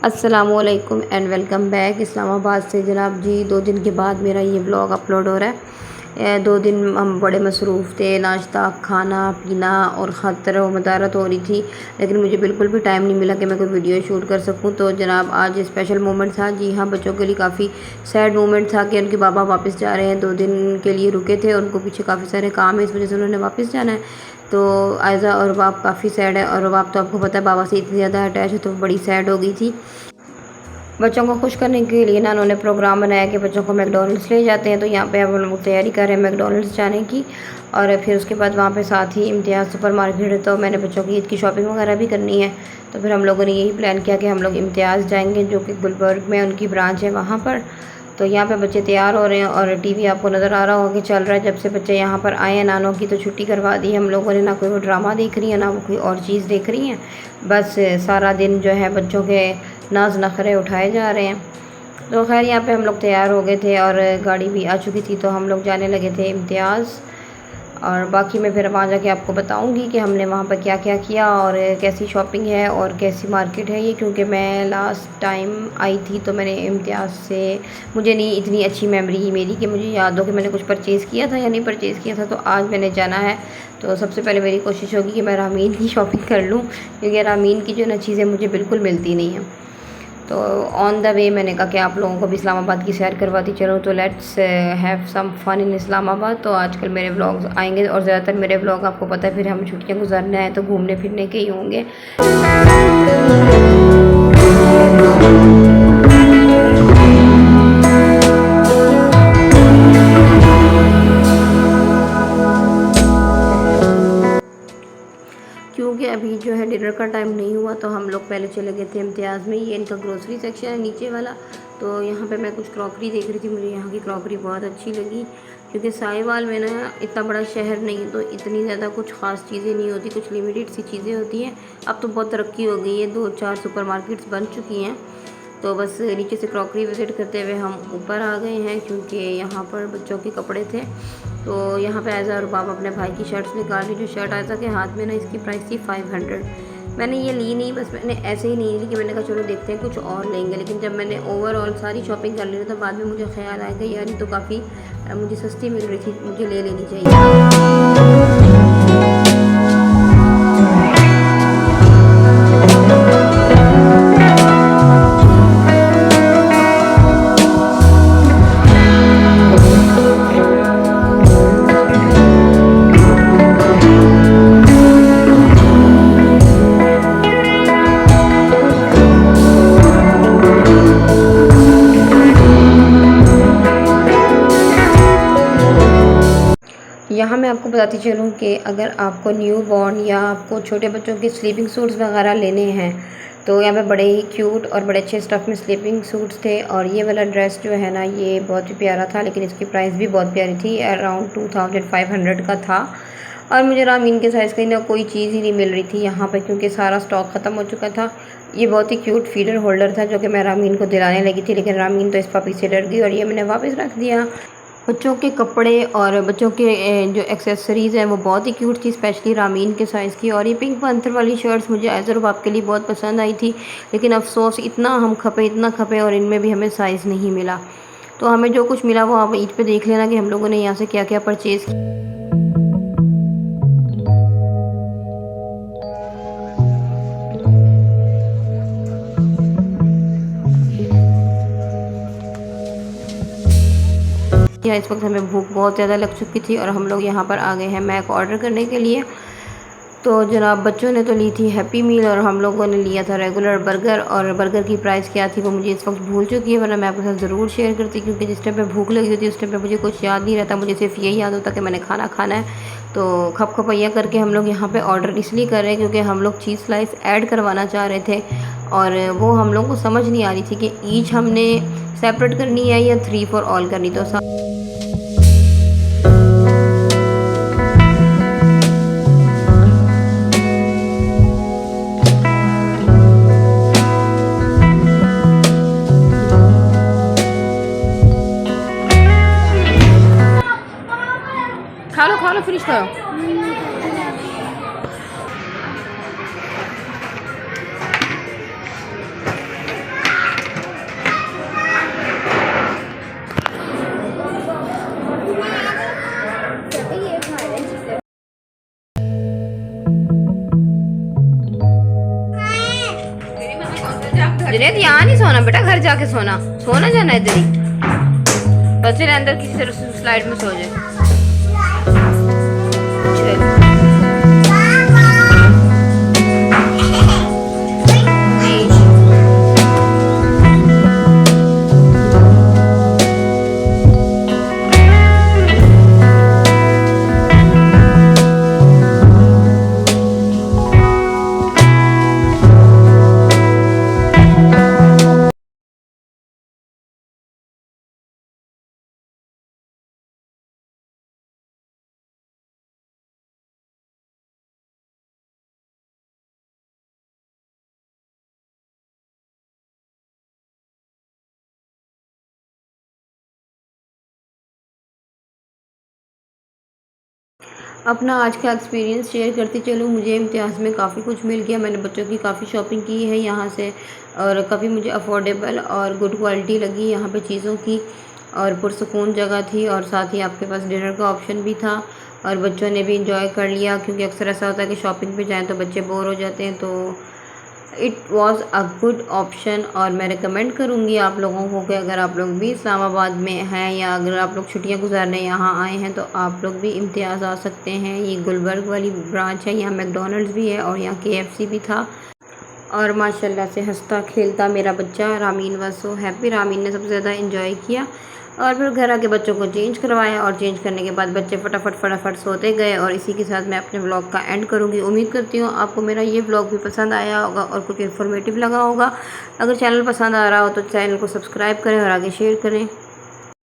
अस्सलामुअलैकुम and welcome back. Islamabad से जनाब जी 2 दिन के बाद मेरा ये ब्लॉग अपलोड हो रहा है। 2 दिन हम बड़े मसरूफ़ थे, नाश्ता खाना पीना और ख़तर व मदारत हो रही थी, लेकिन मुझे बिल्कुल भी टाइम नहीं मिला कि मैं कोई वीडियो शूट कर सकूं। तो जनाब आज स्पेशल मोमेंट था। जी हाँ, बच्चों के लिए काफ़ी सैड मोमेंट था कि उनके बाबा वापस जा रहे हैं। 2 दिन के लिए रुके थे, उनको पीछे काफ़ी सारे काम है, इस वजह से उन्होंने वापस जाना है। तो आयज़ा और बाप काफ़ी सैड है, और बाप तो आपको पता है बाबा से इतनी ज़्यादा अटैच है, तो बड़ी सैड हो गई थी। बच्चों को खुश करने के लिए ना उन्होंने प्रोग्राम बनाया कि बच्चों को मैकडॉनल्ड्स ले जाते हैं। तो यहाँ पे अब हम लोग तैयारी कर रहे हैं मैकडॉनल्ड्स जाने की, और फिर उसके बाद वहाँ पे साथ ही इम्तियाज़ सुपर मार्केट है, तो मैंने बच्चों की ईद की शॉपिंग वगैरह भी करनी है। तो फिर हम लोगों ने यही प्लान किया कि हम लोग इम्तियाज़ जाएंगे, जो कि गुलबर्ग में उनकी ब्रांच है वहाँ पर। तो यहाँ पे बच्चे तैयार हो रहे हैं, और टीवी आपको नज़र आ रहा होगा कि चल रहा है। जब से बच्चे यहाँ पर आए हैं, नानों की तो छुट्टी करवा दी हम लोगों ने। ना कोई वो ड्रामा देख रही है, ना वो कोई और चीज़ देख रही हैं। बस सारा दिन जो है बच्चों के नाज नखरे उठाए जा रहे हैं। तो खैर यहाँ पे हम लोग तैयार हो गए थे, और गाड़ी भी आ चुकी थी, तो हम लोग जाने लगे थे इम्तियाज़। और बाकी मैं फिर वहाँ जाके आपको बताऊंगी कि हमने वहाँ पर क्या क्या किया, और कैसी शॉपिंग है और कैसी मार्केट है ये। क्योंकि मैं लास्ट टाइम आई थी तो मैंने इम्तियाज़ से, मुझे नहीं इतनी अच्छी मेमोरी मेरी कि मुझे याद हो कि मैंने कुछ परचेज़ किया था या नहीं परचेज़ किया था। तो आज मैंने जाना है, तो सबसे पहले मेरी कोशिश होगी कि मैं रामीन की शॉपिंग कर लूँ, क्योंकि रामीन की जो ना चीज़ें मुझे बिल्कुल मिलती नहीं हैं। तो ऑन द वे मैंने कहा कि आप लोगों को भी इस्लामाबाद की सैर करवाती चलो, तो let's have some fun in Islamabad. तो आजकल मेरे व्लॉग्स आएंगे, और ज़्यादातर मेरे व्लॉग आपको पता है फिर हम छुट्टियां गुजारने आए तो घूमने फिरने के ही होंगे। क्योंकि अभी जो है डिनर का टाइम नहीं हुआ, तो हम लोग पहले चले गए थे इम्तियाज़ में। ये इनका ग्रोसरी सेक्शन है नीचे वाला। तो यहाँ पे मैं कुछ क्रॉकरी देख रही थी, मुझे यहाँ की क्रॉकरी बहुत अच्छी लगी। क्योंकि साहिवाल में ना इतना बड़ा शहर नहीं है, तो इतनी ज़्यादा कुछ ख़ास चीज़ें नहीं होती, कुछ लिमिटेड सी चीज़ें होती हैं। अब तो बहुत तरक्की हो गई है, 2-4 सुपर मार्केट्स बन चुकी हैं। तो बस नीचे से क्रॉकरी विज़िट करते हुए हम ऊपर आ गए हैं, क्योंकि यहाँ पर बच्चों के कपड़े थे। तो यहाँ पे आयज़ा और बाप अपने भाई की शर्ट्स निकाल ली। जो शर्ट आयज़ा के हाथ में ना, इसकी प्राइस थी 500। मैंने ये ली नहीं, बस मैंने ऐसे ही नहीं ली कि मैंने कहा चलो देखते हैं कुछ और लेंगे। लेकिन जब मैंने ओवरऑल सारी शॉपिंग कर ली तो बाद में मुझे ख्याल आया कि यार ये तो काफ़ी मुझे सस्ती मिल रही थी, मुझे ले लेनी चाहिए। यहाँ मैं आपको बताती चलूँ कि अगर आपको न्यू बॉर्न या आपको छोटे बच्चों के स्लीपिंग सूट्स वगैरह लेने हैं, तो यहाँ पे बड़े ही क्यूट और बड़े अच्छे स्टफ़ में स्लीपिंग सूट्स थे। और ये वाला ड्रेस जो है ना, ये बहुत ही प्यारा था, लेकिन इसकी प्राइस भी बहुत प्यारी थी, अराउंड 2500 का था। और मुझे रामीन के साइज़ की ना कोई चीज़ ही नहीं मिल रही थी यहाँ पर, क्योंकि सारा स्टॉक ख़त्म हो चुका था। ये बहुत ही क्यूट फीडर होल्डर था, जो कि मैं रामीन को दिलाने लगी थी, लेकिन रामीन तो इस पपी से डर गई और ये मैंने वापस रख दिया। बच्चों के कपड़े और बच्चों के जो एक्सेसरीज़ हैं वो बहुत ही क्यूट थी, स्पेशली रामीन के साइज़ की। और ये पिंक पैंथर वाली शर्ट्स मुझे ऐज़र बाप के लिए बहुत पसंद आई थी, लेकिन अफसोस इतना हम खपे इतना खपे, और इनमें भी हमें साइज़ नहीं मिला। तो हमें जो कुछ मिला वो आप ईद पे देख लेना कि हम लोगों ने यहाँ से क्या क्या परचेज़ किया। इस वक्त हमें भूख बहुत ज़्यादा लग चुकी थी, और हम लोग यहाँ पर आ गए हैं मैक ऑर्डर करने के लिए। तो जनाब बच्चों ने तो ली थी हैप्पी मील, और हम लोगों ने लिया था रेगुलर बर्गर। और बर्गर की प्राइस क्या थी वो मुझे इस वक्त भूल चुकी है, वरना मैं आपके साथ ज़रूर शेयर करती, क्योंकि जिस टाइम पे भूख लगी होती है उस टाइम पे मुझे कुछ याद नहीं रहता, मुझे सिर्फ यही याद होता कि मैंने खाना खाना है। तो खप खपैया करके हम लोग यहाँ पर ऑर्डर इसलिए कर रहे हैं क्योंकि हम लोग चीज़ स्लाइस ऐड करवाना चाह रहे थे, और वो हम लोग को समझ नहीं आ रही थी कि ईच हमने सेपरेट करनी है या 3 फॉर ऑल करनी। तो खा लो फिनिश करो। जुनेद यहाँ नहीं सोना बेटा, घर जाके सोना, सोना जाना इधर ही, बस फिर अंदर किसी तरह स्लाइड में सो जाए। चलो अपना आज का एक्सपीरियंस शेयर करती चलूँ। मुझे इम्तियाज़ में काफ़ी कुछ मिल गया, मैंने बच्चों की काफ़ी शॉपिंग की है यहाँ से, और काफ़ी मुझे अफोर्डेबल और गुड क्वालिटी लगी यहाँ पे चीज़ों की, और पुरसुकून जगह थी, और साथ ही आपके पास डिनर का ऑप्शन भी था, और बच्चों ने भी इंजॉय कर लिया, क्योंकि अक्सर ऐसा होता है कि शॉपिंग पे जाएँ तो बच्चे बोर हो जाते हैं। तो it was a good option, और मैं रिकमेंड करूँगी आप लोगों को कि अगर आप लोग भी इस्लामाबाद में हैं या अगर आप लोग छुट्टियां गुजारने यहाँ आए हैं तो आप लोग भी इम्तियाज़ आ सकते हैं। ये गुलबर्ग वाली ब्रांच है, यहाँ मैकडोनल्ड्स भी है और यहाँ KFC भी था। और माशाल्लाह से हंसता खेलता मेरा बच्चा Ramin was so happy, Ramin ने सबसे ज़्यादा इंजॉय किया। और फिर घर आके बच्चों को चेंज करवाया, और चेंज करने के बाद बच्चे फटाफट सोते गए। और इसी के साथ मैं अपने व्लॉग का एंड करूँगी। उम्मीद करती हूँ आपको मेरा ये व्लॉग भी पसंद आया होगा और कुछ इन्फॉर्मेटिव लगा होगा। अगर चैनल पसंद आ रहा हो तो चैनल को सब्सक्राइब करें और आगे शेयर करें।